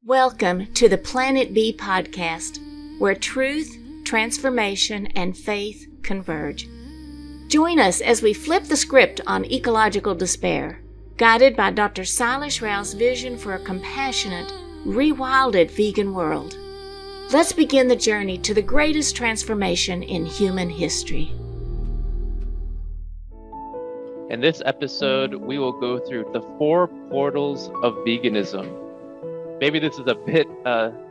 Welcome to the Planet B podcast, where truth, transformation, and faith converge. Join us as we flip the script on ecological despair, guided by Dr. Sailesh Rao's vision for a compassionate, rewilded vegan world. Let's begin the journey to the greatest transformation in human history. In this episode, we will go through the Four Portals of Veganism. Maybe this is a bit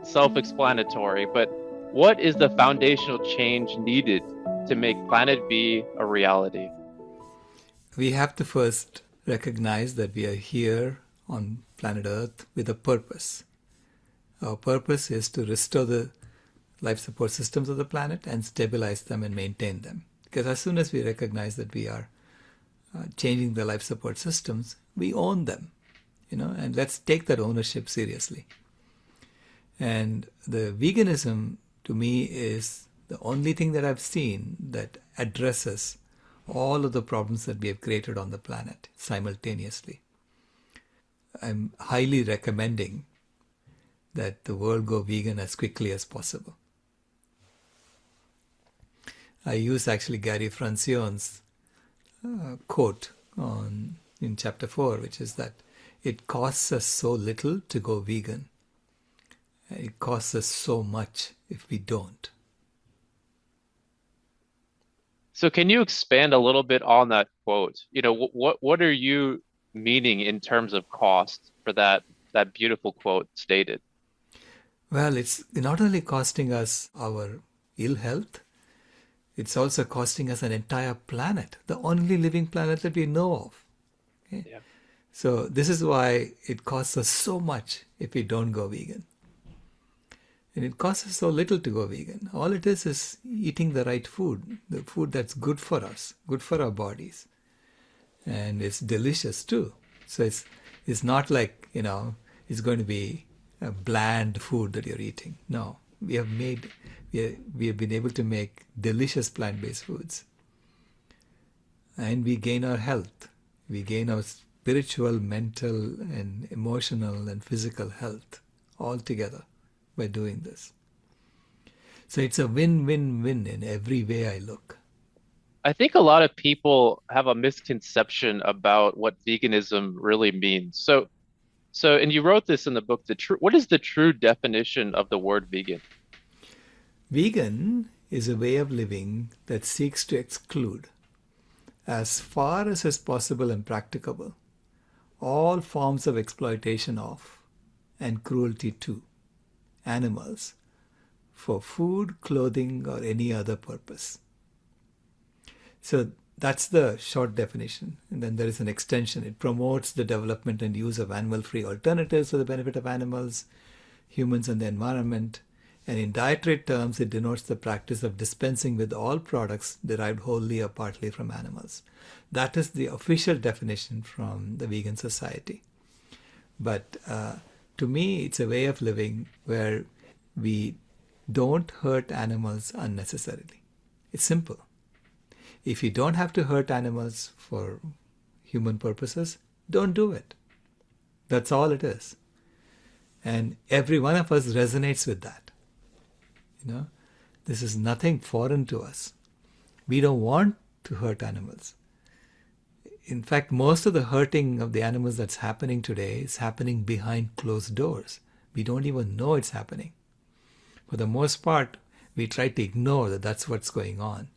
self-explanatory, but what is the foundational change needed to make Planet B a reality? We have to first recognize that we are here on planet Earth with a purpose. Our purpose is to restore the life support systems of the planet and stabilize them and maintain them. Because as soon as we recognize that we are changing the life support systems, we own them. And let's take that ownership seriously. And the veganism, to me, is the only thing that I've seen that addresses all of the problems that we have created on the planet simultaneously. I'm highly recommending that the world go vegan as quickly as possible. I use actually Gary Francione's quote in chapter 4, which is that it costs us so little to go vegan. It costs us so much if we don't. So can you expand a little bit on that quote? What are you meaning in terms of cost for that beautiful quote stated? Well, it's not only costing us our ill health, it's also costing us an entire planet, the only living planet that we know of. Okay? Yeah. So this is why it costs us so much if we don't go vegan. And it costs us so little to go vegan. All it is eating the right food, the food that's good for us, good for our bodies. And it's delicious too. So it's not like, it's going to be a bland food that you're eating. No, we have been able to make delicious plant-based foods. And we gain our health. We gain our spiritual, mental, and emotional and physical health all together by doing this. So it's a win-win-win in every way I look. I think a lot of people have a misconception about what veganism really means. So, and you wrote this in the book, what is the true definition of the word vegan? Vegan is a way of living that seeks to exclude, as far as is possible and practicable, all forms of exploitation of and cruelty to animals for food, clothing, or any other purpose. So that's the short definition. And then there is an extension. It promotes the development and use of animal-free alternatives for the benefit of animals, humans, and the environment. And in dietary terms, it denotes the practice of dispensing with all products derived wholly or partly from animals. That is the official definition from the Vegan Society. But to me, it's a way of living where we don't hurt animals unnecessarily. It's simple. If you don't have to hurt animals for human purposes, don't do it. That's all it is. And every one of us resonates with that. This is nothing foreign to us. We don't want to hurt animals. In fact, most of the hurting of the animals that's happening today is happening behind closed doors. We don't even know it's happening. For the most part, we try to ignore that that's what's going on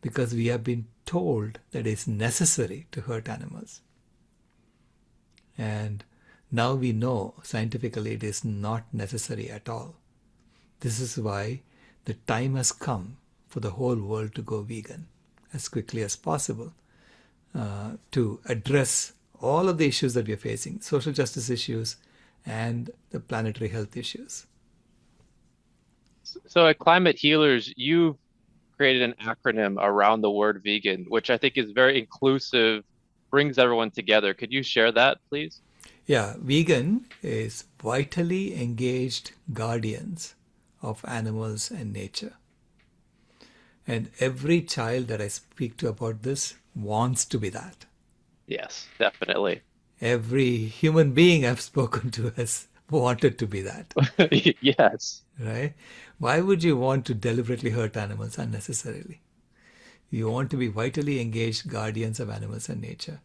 because we have been told that it's necessary to hurt animals. And now we know scientifically it is not necessary at all. This is why the time has come for the whole world to go vegan as quickly as possible to address all of the issues that we are facing, social justice issues and the planetary health issues. So at Climate Healers, you've created an acronym around the word vegan, which I think is very inclusive, brings everyone together. Could you share that, please? Yeah, vegan is vitally engaged guardians of animals and nature. And every child that I speak to about this wants to be that. Yes, definitely. Every human being I've spoken to has want it to be that, Yes. right? Why would you want to deliberately hurt animals unnecessarily? You want to be vitally engaged guardians of animals and nature.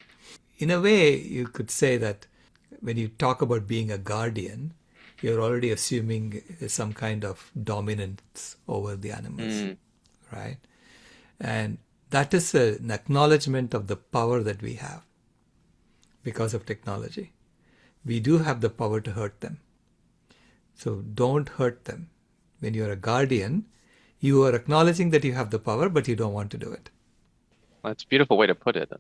In a way, you could say that when you talk about being a guardian, you're already assuming some kind of dominance over the animals, right? And that is an acknowledgement of the power that we have because of technology. We do have the power to hurt them. So don't hurt them. When you're a guardian, you are acknowledging that you have the power, but you don't want to do it. That's a beautiful way to put it.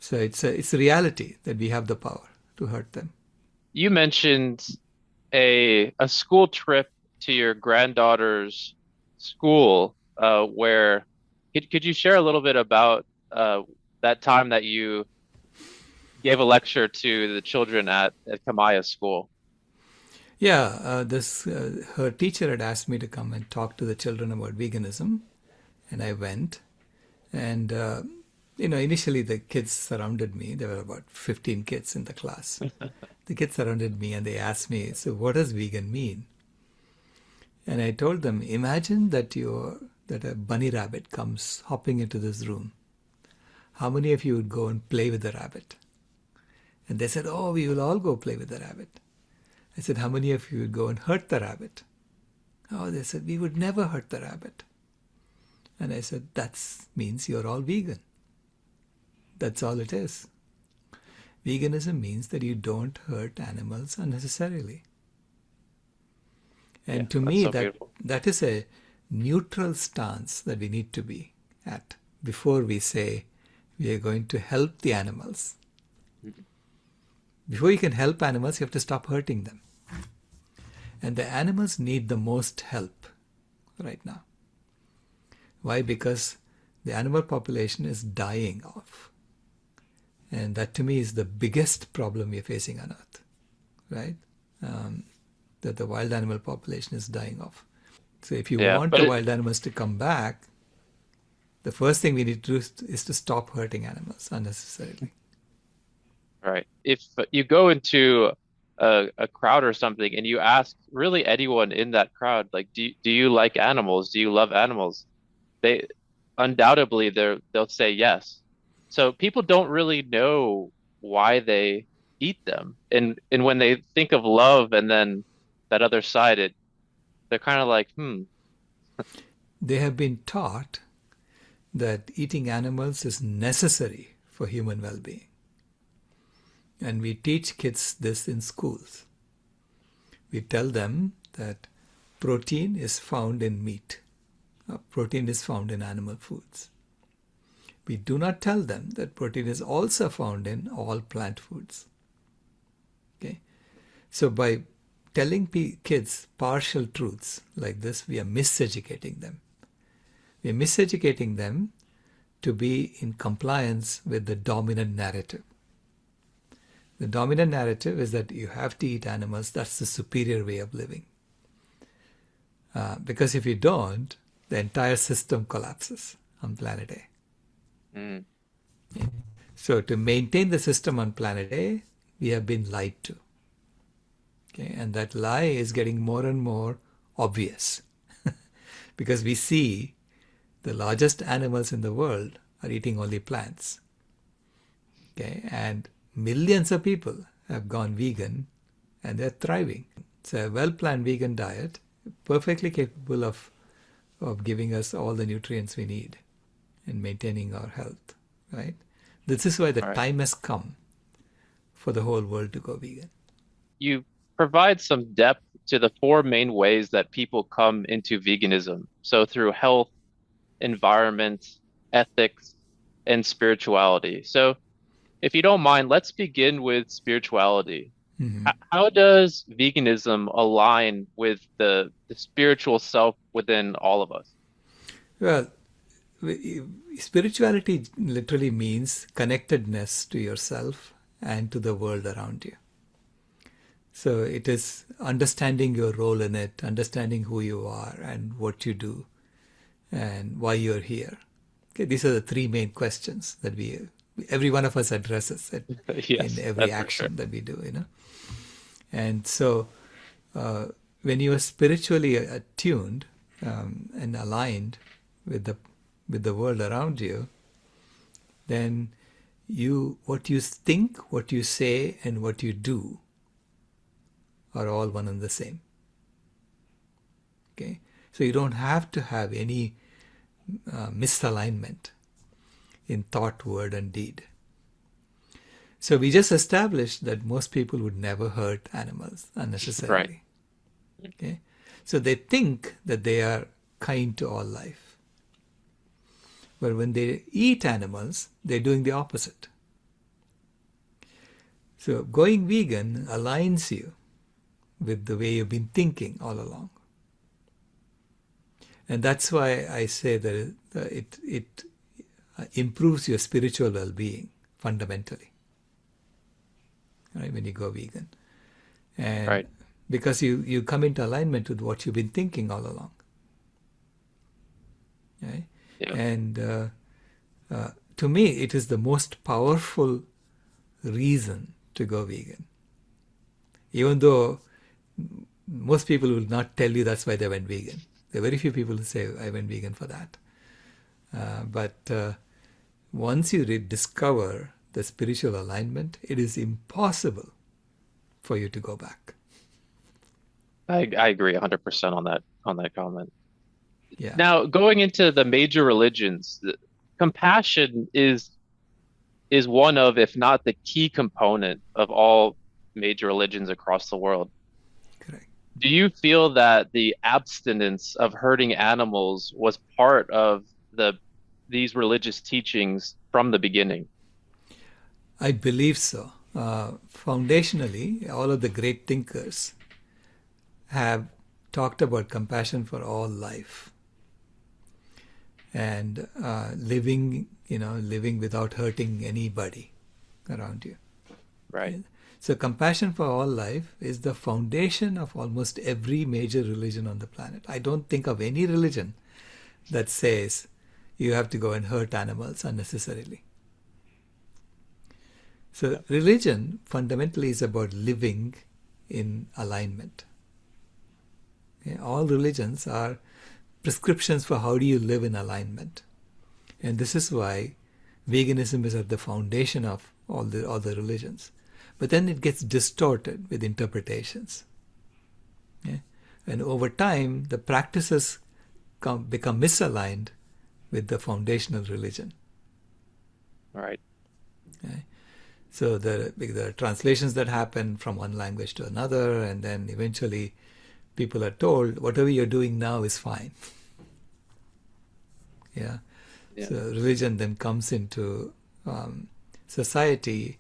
So it's a reality that we have the power to hurt them. You mentioned a school trip to your granddaughter's school, where could you share a little bit about that time that you gave a lecture to the children at Kamaya's school? Yeah, her teacher had asked me to come and talk to the children about veganism, and I went. And initially the kids surrounded me. There were about 15 kids in the class. The kids surrounded me and they asked me, "So what does vegan mean?" And I told them, imagine that a bunny rabbit comes hopping into this room. How many of you would go and play with the rabbit? And they said, "Oh, we will all go play with the rabbit." I said, "How many of you would go and hurt the rabbit?" Oh, they said, "We would never hurt the rabbit." And I said, that means you're all vegan. That's all it is. Veganism means that you don't hurt animals unnecessarily. And to me, that is a neutral stance that we need to be at before we say we are going to help the animals. Before you can help animals, you have to stop hurting them. And the animals need the most help right now. Why? Because the animal population is dying off. And that to me is the biggest problem we are facing on Earth, right? That the wild animal population is dying off. So if you want the wild animals to come back, the first thing we need to do is to stop hurting animals unnecessarily. Right. If you go into a crowd or something and you ask really anyone in that crowd, like, do you like animals? Do you love animals? They undoubtedly they'll say yes. So people don't really know why they eat them. And when they think of love and then that other side, they're kind of like, They have been taught that eating animals is necessary for human well-being. And we teach kids this in schools. We tell them that protein is found in meat. Protein is found in animal foods. We do not tell them that protein is also found in all plant foods. Okay? So by telling kids partial truths like this, we are miseducating them. We are miseducating them to be in compliance with the dominant narrative. The dominant narrative is that you have to eat animals. That's the superior way of living. Because if you don't, the entire system collapses on planet A. Yeah. So to maintain the system on planet A, we have been lied to. Okay? And that lie is getting more and more obvious because we see the largest animals in the world are eating only plants. Okay? And millions of people have gone vegan and they're thriving. It's a well-planned vegan diet, perfectly capable of giving us all the nutrients we need and maintaining our health, right? This is why the time has come for the whole world to go vegan. You provide some depth to the four main ways that people come into veganism. So through health, environment, ethics, and spirituality. So if you don't mind, let's begin with spirituality. Mm-hmm. How does veganism align with the spiritual self within all of us? Well, spirituality literally means connectedness to yourself and to the world around you. So it is understanding your role in it, understanding who you are and what you do and why you're here. Okay, these are the three main questions that every one of us addresses it Yes, in every action that we do, And so when you are spiritually attuned and aligned with the world around you, then what you think, what you say, and what you do are all one and the same. Okay, so you don't have to have any misalignment in thought, word, and deed. So we just established that most people would never hurt animals unnecessarily. Right. Okay, so they think that they are kind to all life. But when they eat animals, they're doing the opposite. So going vegan aligns you with the way you've been thinking all along. And that's why I say that it improves your spiritual well-being fundamentally, right, when you go vegan. And Right. because you come into alignment with what you've been thinking all along. Right? Yeah. And to me, it is the most powerful reason to go vegan. Even though most people will not tell you that's why they went vegan. There are very few people who say, I went vegan for that. But once you discover the spiritual alignment, it is impossible for you to go back. I agree 100% on that comment. Yeah. Now, going into the major religions, compassion is one of, if not the key component of all major religions across the world. Correct. Do you feel that the abstinence of hurting animals was part of these religious teachings from the beginning? I believe so. Foundationally, all of the great thinkers have talked about compassion for all life and living without hurting anybody around you. Right. So compassion for all life is the foundation of almost every major religion on the planet. I don't think of any religion that says you have to go and hurt animals unnecessarily. So religion fundamentally is about living in alignment. Okay? All religions are prescriptions for how do you live in alignment. And this is why veganism is at the foundation of all the other religions. But then it gets distorted with interpretations. Yeah? And over time, the practices become misaligned with the foundational religion. Right. Okay? So there are translations that happen from one language to another, and then eventually people are told, whatever you're doing now is fine. Yeah. So religion then comes into society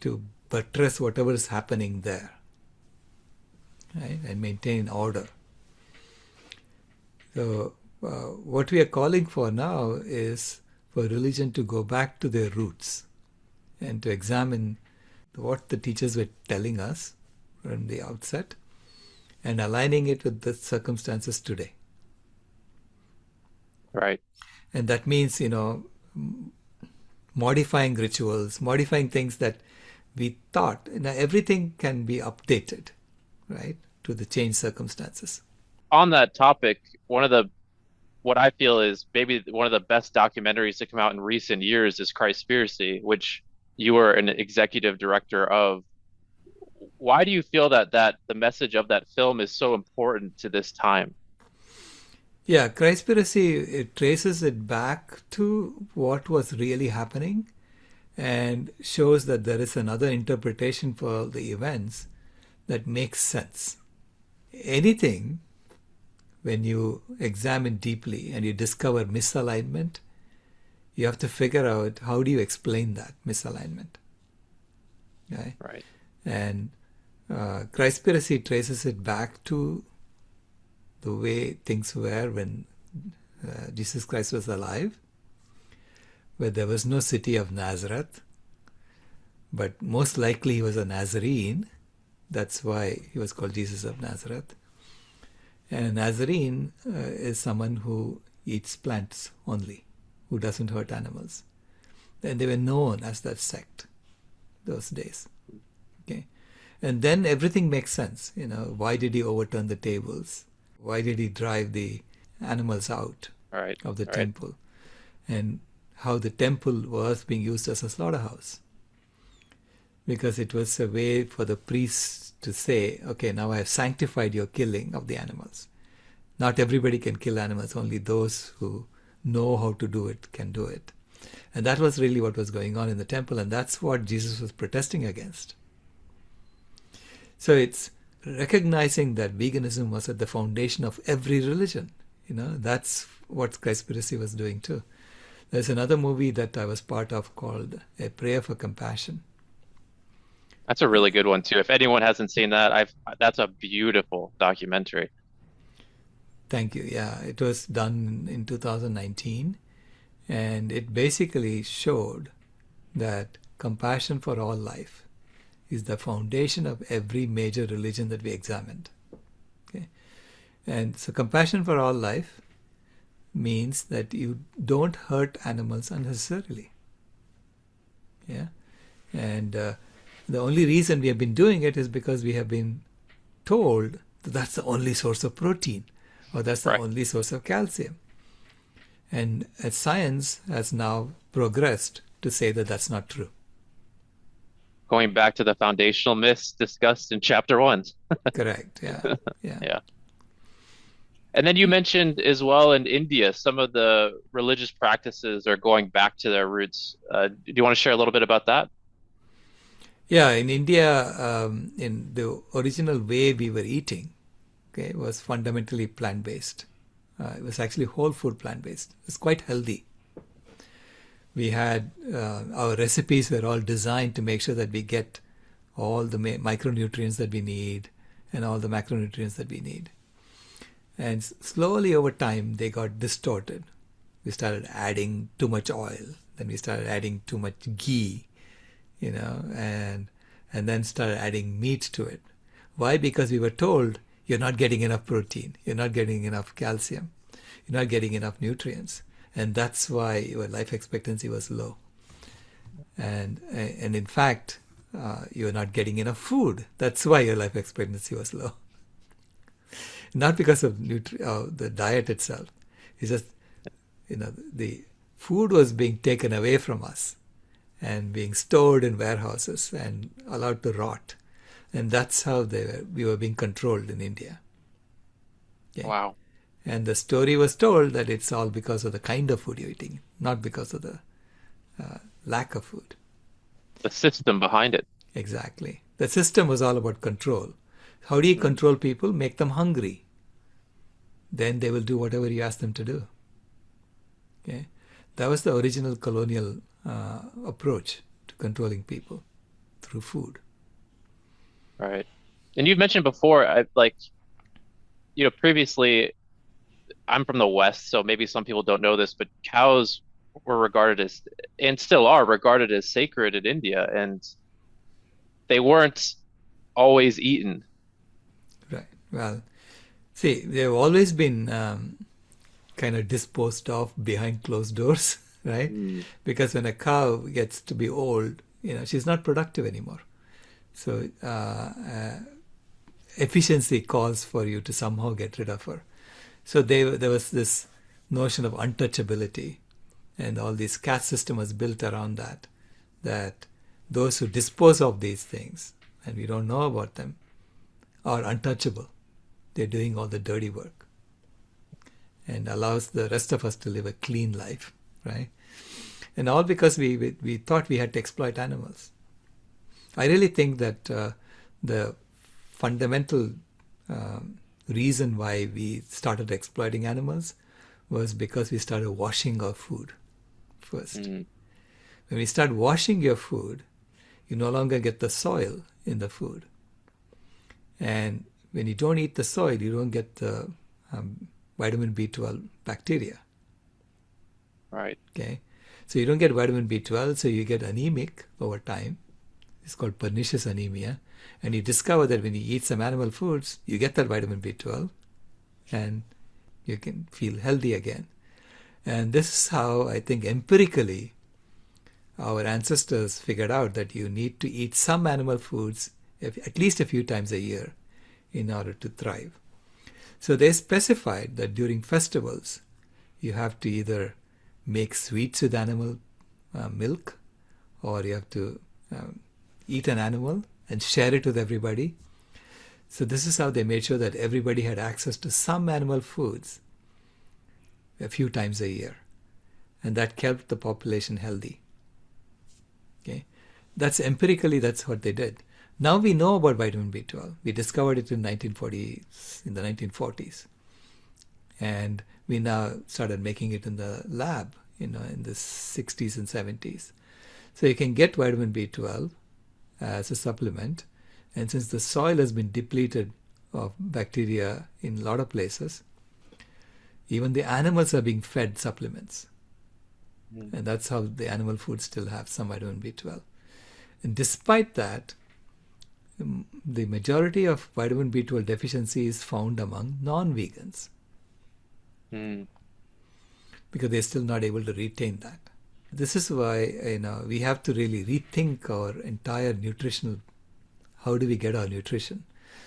to buttress whatever is happening there, right, and maintain order. So what we are calling for now is for religion to go back to their roots and to examine what the teachers were telling us from the outset and aligning it with the circumstances today. Right. And that means, modifying rituals, modifying things that we thought, everything can be updated, right, to the changed circumstances. On that topic, what I feel is maybe one of the best documentaries to come out in recent years is Christspiracy, which you were an executive director of. Why do you feel that the message of that film is so important to this time? Yeah, Christspiracy, it traces it back to what was really happening and shows that there is another interpretation for the events that makes sense. Anything, when you examine deeply and you discover misalignment, you have to figure out how do you explain that misalignment. Okay? Right. And Christspiracy traces it back to the way things were when Jesus Christ was alive, where there was no city of Nazareth, but most likely he was a Nazarene. That's why he was called Jesus of Nazareth. And a Nazarene is someone who eats plants only, who doesn't hurt animals. And they were known as that sect those days. Okay, And then everything makes sense. Why did he overturn the tables? Why did he drive the animals out of the temple? And how the temple was being used as a slaughterhouse. Because it was a way for the priests to say, okay, now I have sanctified your killing of the animals. Not everybody can kill animals, only those who know how to do it can do it. And that was really what was going on in the temple, and that's what Jesus was protesting against. So it's recognizing that veganism was at the foundation of every religion. That's what Christspiracy was doing too. There's another movie that I was part of called A Prayer for Compassion. That's a really good one too. If anyone hasn't seen that, that's a beautiful documentary. Thank you. Yeah, it was done in 2019, and it basically showed that compassion for all life is the foundation of every major religion that we examined. Okay? And so compassion for all life means that you don't hurt animals unnecessarily. Yeah, and the only reason we have been doing it is because we have been told that that's the only source of protein, or that's the only source of calcium. And as science has now progressed to say that that's not true. Going back to the foundational myths discussed in chapter 1. Correct. Yeah. Yeah. And then you mentioned as well in India, some of the religious practices are going back to their roots. Do you want to share a little bit about that? Yeah, in India, in the original way we were eating, okay, was fundamentally plant-based. It was actually whole food plant-based. It was quite healthy. We had, our recipes were all designed to make sure that we get all the micronutrients that we need and all the macronutrients that we need. And slowly over time, they got distorted. We started adding too much oil. Then we started adding too much ghee, and then started adding meat to it. Why? Because we were told, you're not getting enough protein. You're not getting enough calcium. You're not getting enough nutrients. And that's why your life expectancy was low. And in fact, you're not getting enough food. That's why your life expectancy was low. Not because of the diet itself. It's just, the food was being taken away from us and being stored in warehouses and allowed to rot. And that's how we were being controlled in India. Okay? Wow. And the story was told that it's all because of the kind of food you're eating, not because of the lack of food. The system behind it. Exactly. The system was all about control. How do you control people? Make them hungry. Then they will do whatever you ask them to do. Okay? That was the original colonial approach to controlling people through food. Right. And you've mentioned before, previously, I'm from the West, so maybe some people don't know this, but cows were regarded as, and still are regarded as sacred in India, and they weren't always eaten. Right. Well, see, they've always been kind of disposed of behind closed doors, right? Because when a cow gets to be old, she's not productive anymore. So efficiency calls for you to somehow get rid of her. So there was this notion of untouchability, and all this caste system was built around that those who dispose of these things, and we don't know about them, are untouchable. They're doing all the dirty work and allows the rest of us to live a clean life, right? And all because we thought we had to exploit animals. I really think that the fundamental reason why we started exploiting animals was because we started washing our food first. When we start washing your food, you no longer get the soil in the food. And when you don't eat the soil, you don't get the vitamin B12 bacteria. Right. Okay. So you don't get vitamin B12, so you get anemic over time. It's called pernicious anemia. And you discover that when you eat some animal foods, you get that vitamin B12 and you can feel healthy again. And this is how I think empirically our ancestors figured out that you need to eat some animal foods at least a few times a year in order to thrive. So they specified that during festivals, you have to either make sweets with animal milk, or you have to eat an animal and share it with everybody. So this is how they made sure that everybody had access to some animal foods a few times a year. And that kept the population healthy. Okay, that's empirically, that's what they did. Now we know about vitamin B12. We discovered it in the 1940s. And we now started making it in the lab, in the 60s and 70s. So you can get vitamin B12 as a supplement. And since the soil has been depleted of bacteria in a lot of places, even the animals are being fed supplements. And that's how the animal foods still have some vitamin B12. And despite that, the majority of vitamin B12 deficiency is found among non-vegans. Because they're still not able to retain that. This is why we have to really rethink our entire nutritional. How do we get our nutrition?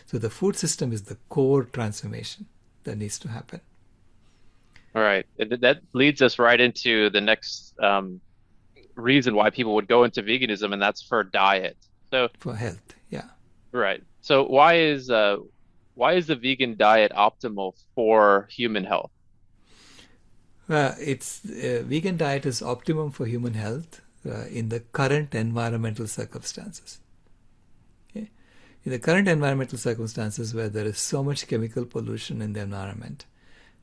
So the food system is the core transformation that needs to happen. All right. That leads us right into the next reason why people would go into veganism, and that's for diet. So for health, yeah. Right. So why is the vegan diet optimal for human health? Vegan diet is optimum for human health in the current environmental circumstances. Okay? In the current environmental circumstances where there is so much chemical pollution in the environment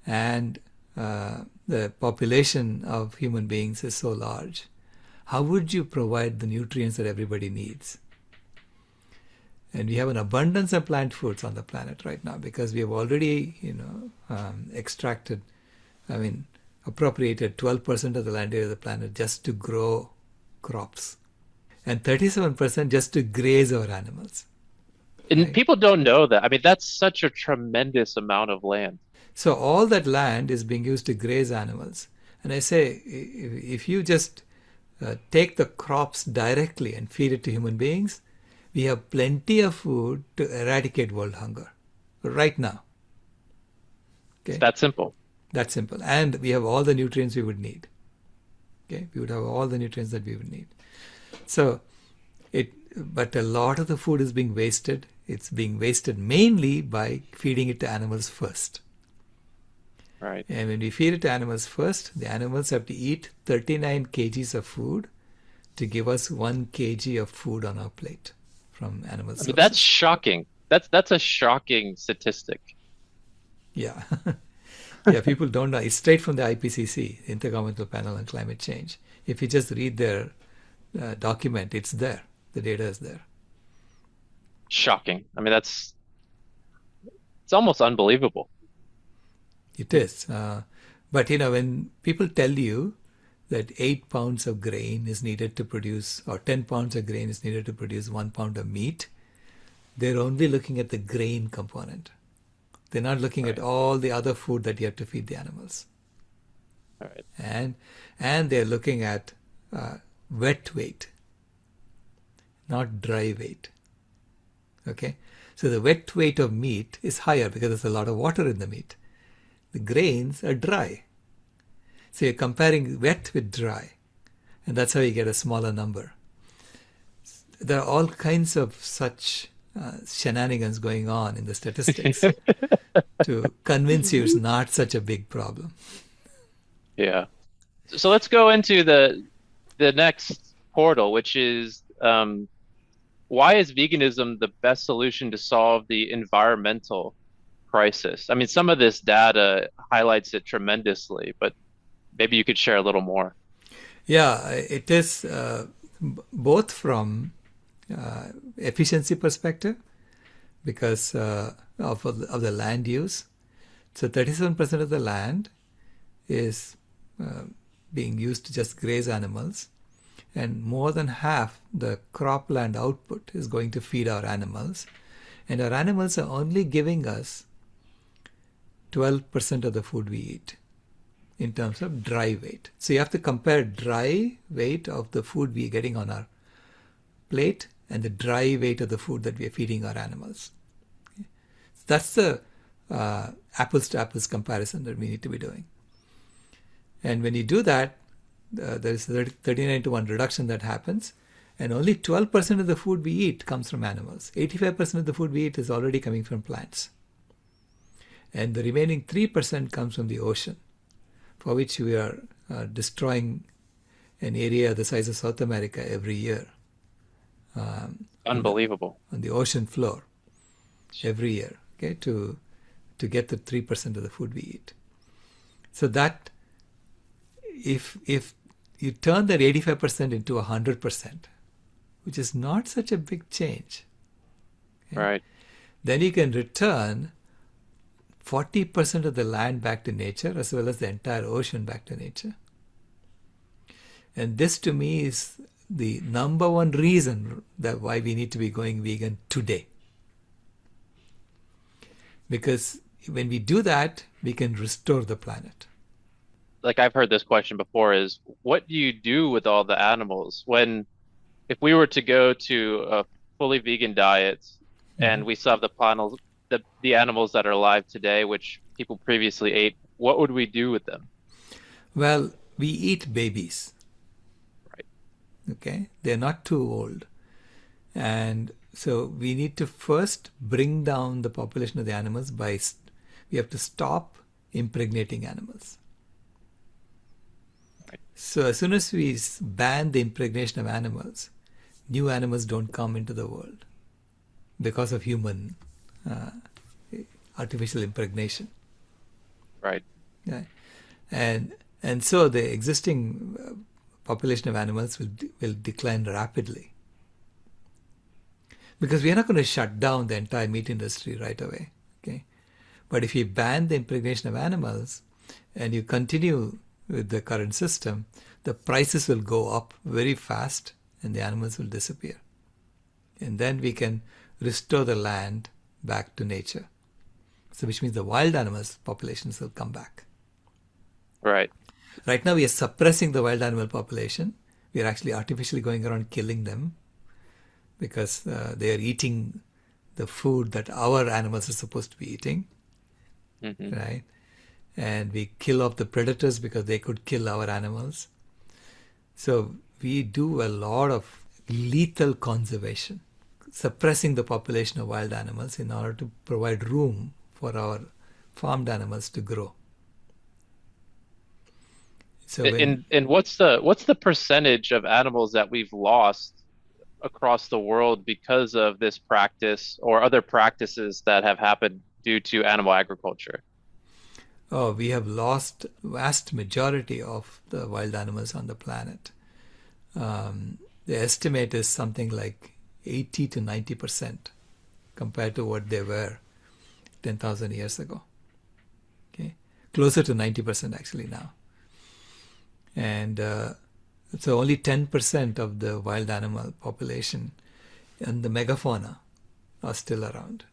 and the population of human beings is so large, how would you provide the nutrients that everybody needs? And we have an abundance of plant foods on the planet right now because we have already, appropriated 12% of the land area of the planet just to grow crops, and 37% just to graze our animals. And right? People don't know that. I mean, that's such a tremendous amount of land. So all that land is being used to graze animals. And I say, if you just take the crops directly and feed it to human beings, we have plenty of food to eradicate world hunger right now. Okay? It's that simple. That simple. And we have all the nutrients we would need. Okay? We would have all the nutrients that we would need. But a lot of the food is being wasted. It's being wasted mainly by feeding it to animals first. Right. And when we feed it to animals first, the animals have to eat 39 kgs of food to give us 1 kg of food on our plate from animal sources. That's shocking. That's a shocking statistic. Yeah. Yeah, people don't know. It's straight from the IPCC, Intergovernmental Panel on Climate Change. If you just read their document, it's there. The data is there. Shocking. I mean, it's almost unbelievable. It is. But, when people tell you that 8 pounds of grain is needed to produce, or 10 pounds of grain is needed to produce 1 pound of meat, they're only looking at the grain component. They're not looking at all the other food that you have to feed the animals. All right. And they're looking at wet weight, not dry weight. Okay? So the wet weight of meat is higher because there's a lot of water in the meat. The grains are dry. So you're comparing wet with dry. And that's how you get a smaller number. There are all kinds of such shenanigans going on in the statistics to convince you it's not such a big problem. Yeah. So let's go into the next portal, which is why is veganism the best solution to solve the environmental crisis? I mean, some of this data highlights it tremendously, but maybe you could share a little more. Yeah, it is both from efficiency perspective because of the land use. So 37% of the land is being used to just graze animals, and more than half the cropland output is going to feed our animals, and our animals are only giving us 12% of the food we eat in terms of dry weight. So you have to compare dry weight of the food we're getting on our plate and the dry weight of the food that we are feeding our animals. Okay? That's the apples to apples comparison that we need to be doing. And when you do that, there is a 39 to 1 reduction that happens, and only 12% of the food we eat comes from animals. 85% of the food we eat is already coming from plants. And the remaining 3% comes from the ocean, for which we are destroying an area the size of South America every year. Unbelievable. On the ocean floor every year, okay, to get the 3% of the food we eat. So that if you turn that 85% into 100%, which is not such a big change, okay, Right. then you can return 40% of the land back to nature, as well as the entire ocean back to nature. And this to me is the number one reason that why we need to be going vegan today. Because when we do that, we can restore the planet. Like I've heard this question before is, what do you do with all the animals if we were to go to a fully vegan diet and we still have the animals that are alive today, which people previously ate, what would we do with them? Well, we eat babies. Right. Okay? They're not too old. And so we need to first bring down the population of the animals we have to stop impregnating animals. Right. So as soon as we ban the impregnation of animals, new animals don't come into the world because of human artificial impregnation. Right. Yeah. And so the existing population of animals will decline rapidly. Because we are not going to shut down the entire meat industry right away. Okay? But if you ban the impregnation of animals and you continue with the current system, the prices will go up very fast and the animals will disappear. And then we can restore the land back to nature. So which means the wild animals populations will come back. Right. Right now we are suppressing the wild animal population. We are actually artificially going around killing them because they are eating the food that our animals are supposed to be eating. Mm-hmm. Right? And we kill off the predators because they could kill our animals. So we do a lot of lethal conservation, suppressing the population of wild animals in order to provide room for our farmed animals to grow. So And what's the percentage of animals that we've lost across the world because of this practice or other practices that have happened due to animal agriculture? Oh, we have lost vast majority of the wild animals on the planet. The estimate is something like 80 to 90% compared to what they were 10,000 years ago. Okay, closer to 90% actually now. And so only 10% of the wild animal population and the megafauna are still around.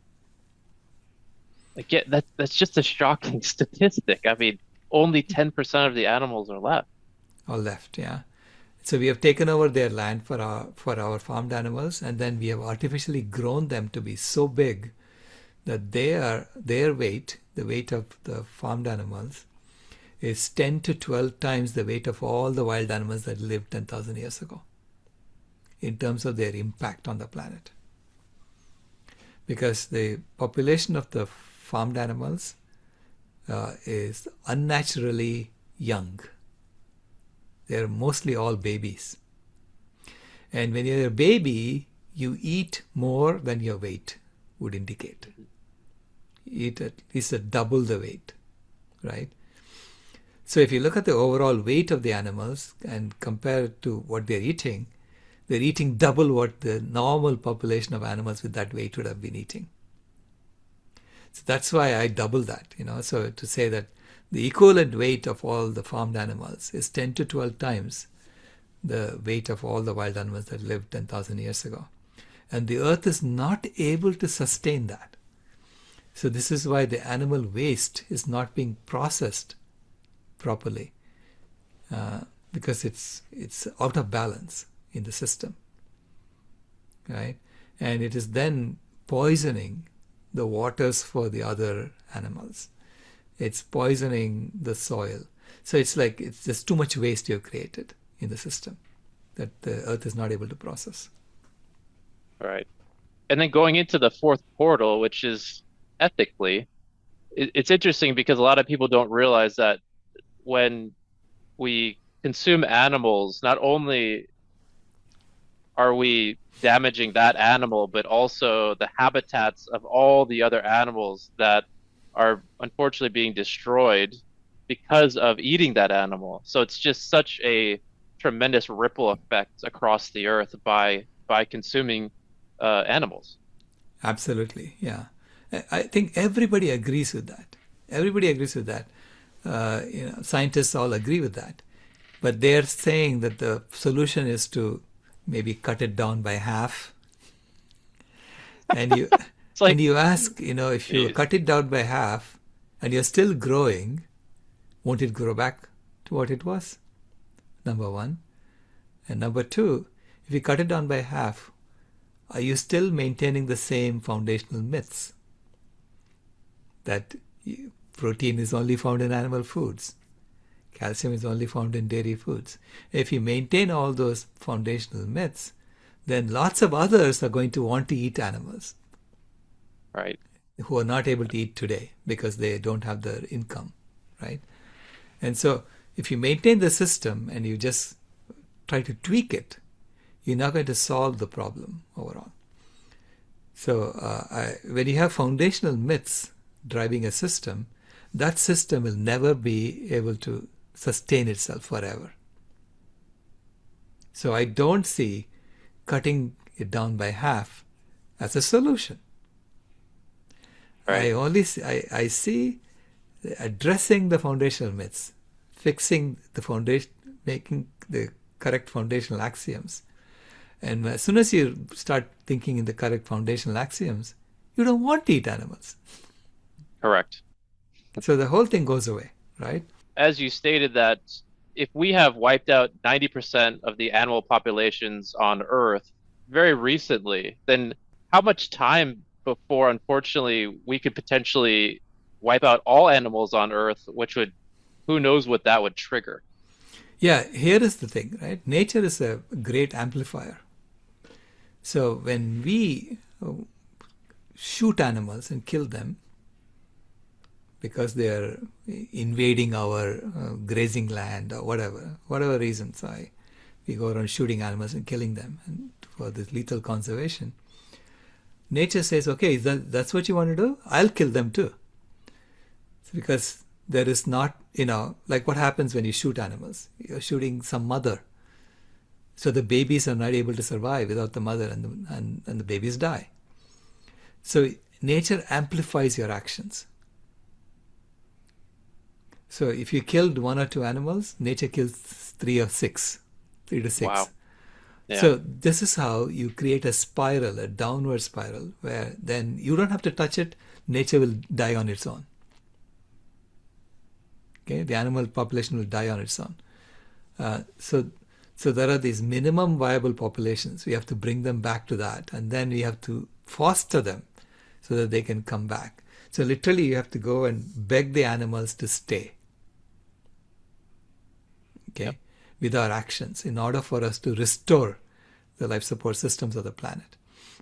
Like, yeah, that's just a shocking statistic. I mean, only 10% of the animals are left. All left, yeah. So we have taken over their land for our farmed animals, and then we have artificially grown them to be so big that their weight, the weight of the farmed animals, is 10 to 12 times the weight of all the wild animals that lived 10,000 years ago in terms of their impact on the planet. Because the population of the farmed animals is unnaturally young. They're mostly all babies. And when you're a baby, you eat more than your weight would indicate. You eat at least double the weight, right? So if you look at the overall weight of the animals and compare it to what they're eating double what the normal population of animals with that weight would have been eating. So that's why I double that, So to say that the equivalent weight of all the farmed animals is 10 to 12 times the weight of all the wild animals that lived 10,000 years ago. And the earth is not able to sustain that. So this is why the animal waste is not being processed properly because it's out of balance in the system. right? And it is then poisoning the waters for the other animals. It's poisoning the soil. So it's like it's just too much waste you've created in the system that the earth is not able to process. Right. And then going into the fourth portal, which is ethically, it's interesting because a lot of people don't realize that when we consume animals, not only are we damaging that animal, but also the habitats of all the other animals that are unfortunately being destroyed because of eating that animal. So it's just such a tremendous ripple effect across the earth by consuming animals. Absolutely, yeah. I think everybody agrees with that. Everybody agrees with that. Scientists all agree with that. But they're saying that the solution is to maybe cut it down by half. And you It's like, and you ask, if you geez. cut it down by half and you're still growing, won't it grow back to what it was? Number one. And number two, if you cut it down by half, are you still maintaining the same foundational myths? That protein is only found in animal foods. Calcium is only found in dairy foods. If you maintain all those foundational myths, then lots of others are going to want to eat animals Right. who are not able to eat today because they don't have the income, right? And so if you maintain the system and you just try to tweak it, you're not going to solve the problem overall. So when you have foundational myths driving a system, that system will never be able to sustain itself forever. So I don't see cutting it down by half as a solution. Right. I see addressing the foundational myths, fixing the foundation, making the correct foundational axioms. And as soon as you start thinking in the correct foundational axioms, you don't want to eat animals. Correct. So the whole thing goes away, right? As you stated that if we have wiped out 90% of the animal populations on Earth very recently, then how much time before, unfortunately, we could potentially wipe out all animals on Earth, which would, who knows what that would trigger? Yeah, here is the thing, right? Nature is a great amplifier. So when we shoot animals and kill them because they are invading our grazing land or whatever reasons, we go around shooting animals and killing them and for this lethal conservation. Nature says, okay, that's what you want to do? I'll kill them too. It's because there is not, like what happens when you shoot animals. You're shooting some mother. So the babies are not able to survive without the mother and the babies die. So nature amplifies your actions. So if you killed one or two animals, nature kills three to six. Wow. Yeah. So this is how you create a spiral, a downward spiral, where then you don't have to touch it, nature will die on its own. Okay, the animal population will die on its own. So there are these minimum viable populations. We have to bring them back to that, and then we have to foster them so that they can come back. So literally you have to go and beg the animals to stay. Okay, Yep. with our actions in order for us to restore the life support systems of the planet.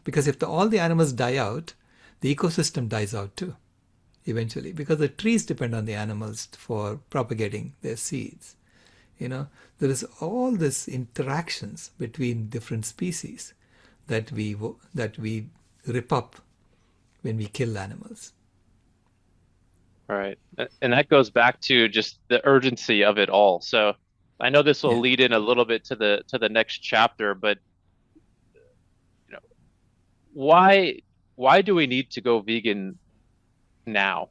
Because if all the animals die out, the ecosystem dies out too, eventually, because the trees depend on the animals for propagating their seeds. There is all this interactions between different species that we rip up when we kill animals. Right. And that goes back to just the urgency of it all. So I know this will Yeah. lead in a little bit to the next chapter, but you know, why do we need to go vegan now?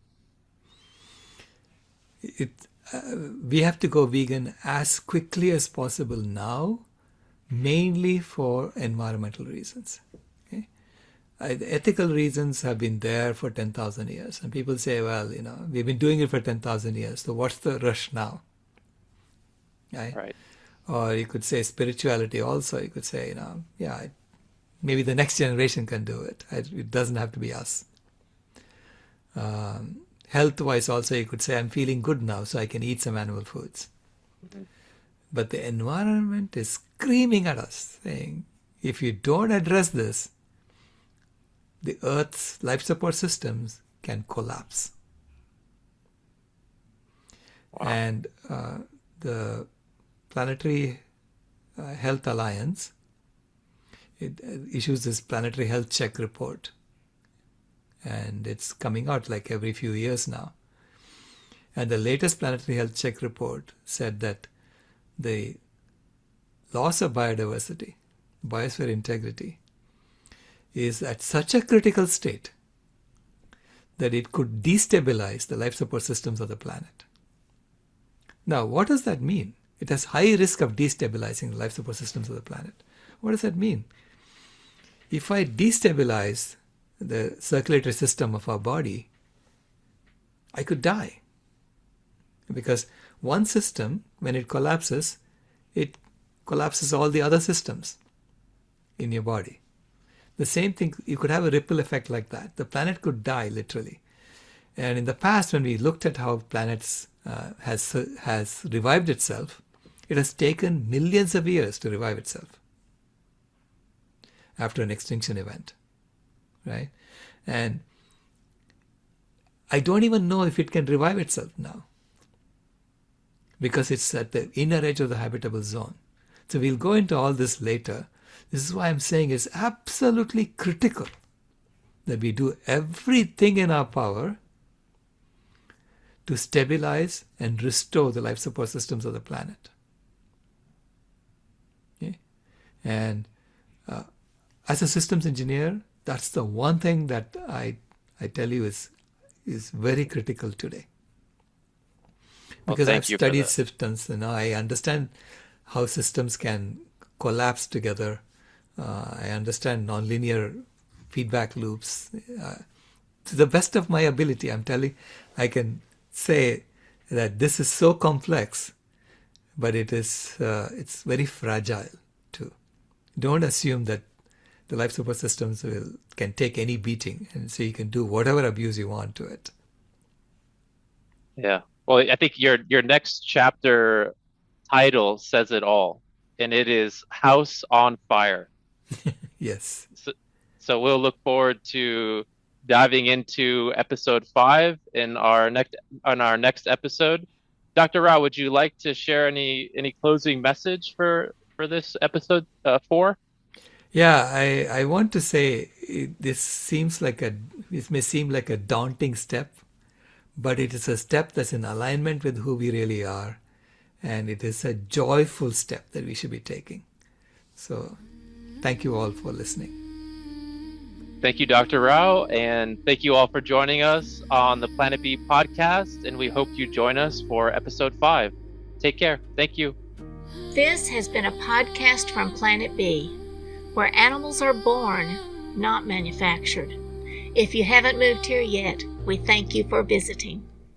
We have to go vegan as quickly as possible now, mainly for environmental reasons. Okay? The ethical reasons have been there for 10,000 years. And people say, well, we've been doing it for 10,000 years, so what's the rush now? Right? Right. Or you could say spirituality also. You could say, Maybe the next generation can do it. It doesn't have to be us. Health-wise also, you could say, I'm feeling good now, so I can eat some animal foods. But the environment is screaming at us, saying, if you don't address this, the Earth's life support systems can collapse. Wow. And the Planetary Health Alliance, it issues this Planetary Health Check report. And it's coming out like every few years now. And the latest Planetary Health Check report said that the loss of biodiversity, biosphere integrity, is at such a critical state that it could destabilize the life support systems of the planet. Now, what does that mean? It has high risk of destabilizing the life support systems of the planet. What does that mean? If I destabilize the circulatory system of our body, I could die. Because one system, when it collapses all the other systems in your body. The same thing, you could have a ripple effect like that. The planet could die, literally. And in the past, when we looked at how planets has revived itself, it has taken millions of years to revive itself after an extinction event. Right? And I don't even know if it can revive itself now, because it's at the inner edge of the habitable zone. So we'll go into all this later. This is why I'm saying it's absolutely critical that we do everything in our power to stabilize and restore the life support systems of the planet. Okay? And as a systems engineer, that's the one thing that I tell you is very critical today. Because I've studied systems, I understand how systems can collapse together. I understand nonlinear feedback loops. To the best of my ability, I can say that this is so complex, but it's very fragile too. Don't assume that the life support systems can take any beating, and so you can do whatever abuse you want to it. Yeah. Well, I think your next chapter title says it all, and it is House on Fire. Yes. So we'll look forward to diving into episode 5 on our next episode. Dr. Rao, would you like to share any closing message for this episode 4? Yeah, I want to say this may seem like a daunting step, but it is a step that's in alignment with who we really are, and it is a joyful step that we should be taking. So thank you all for listening. Thank you, Dr. Rao, and thank you all for joining us on the Planet B podcast, and we hope you join us for episode 5. Take care. Thank you. This has been a podcast from Planet B, where animals are born, not manufactured. If you haven't moved here yet, we thank you for visiting.